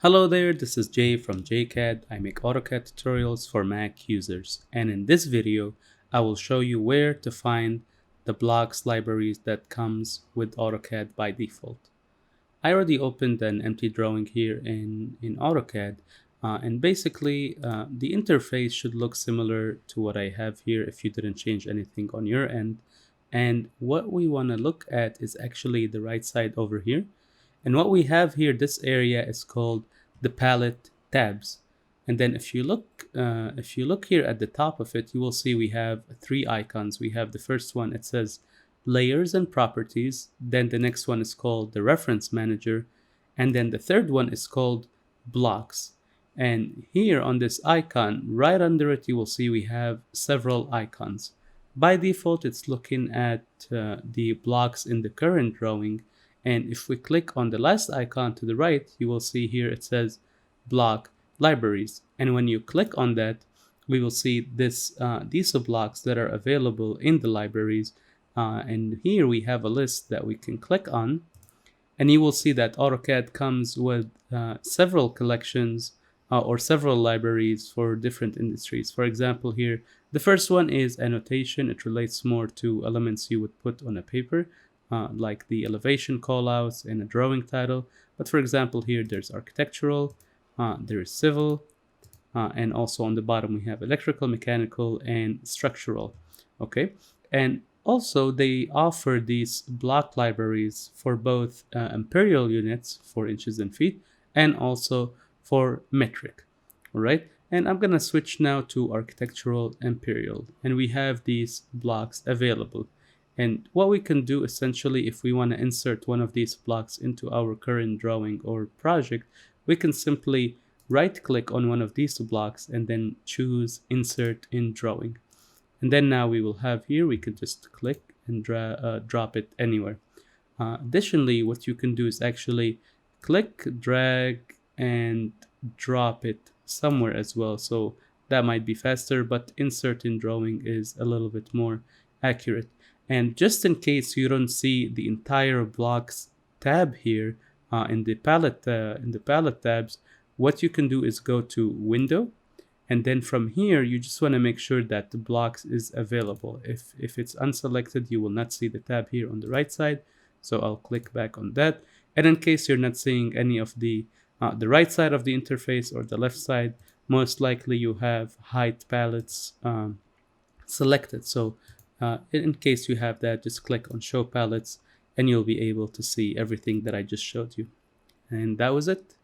Hello there, this is Jay from JCAD. I make AutoCAD tutorials for Mac users, and in this video I will show you where to find the blocks libraries that comes with AutoCAD by default. I already opened an empty drawing here in AutoCAD, and basically the interface should look similar to what I have here if you didn't change anything on your end. And what we want to look at is actually the right side over here. And what we have here, this area is called the palette tabs. And then if you look here at the top of it, you will see we have three icons. We have the first one, it says layers and properties. Then the next one is called the reference manager. And then the third one is called blocks. And here on this icon, right under it, you will see we have several icons. By default, it's looking at the blocks in the current drawing. And if we click on the last icon to the right, you will see here it says block libraries. And when you click on that, we will see these blocks that are available in the libraries. And here we have a list that we can click on. And you will see that AutoCAD comes with several collections or several libraries for different industries. For example, here, the first one is Annotation. It relates more to elements you would put on a paper, like the elevation callouts and a drawing title. But for example, here there's Architectural, there's Civil, and also on the bottom we have Electrical, Mechanical, and Structural. Okay, and also they offer these block libraries for both imperial units for inches and feet, and also for metric. All right, and I'm gonna switch now to Architectural Imperial, and we have these blocks available. And what we can do essentially, if we want to insert one of these blocks into our current drawing or project, we can simply right click on one of these blocks and then choose Insert in Drawing. And then now we will have here, we can just click and drop it anywhere. Additionally, what you can do is actually click, drag, and drop it somewhere as well. So that might be faster, but Insert in Drawing is a little bit more accurate. And just in case you don't see the entire blocks tab here in the palette tabs, what you can do is go to Window, and then from here you just want to make sure that the blocks is available. If it's unselected, you will not see the tab here on the right side. So I'll click back on that. And in case you're not seeing any of the right side of the interface or the left side, most likely you have height palettes selected. So in case you have that, just click on Show Palettes and you'll be able to see everything that I just showed you. And that was it.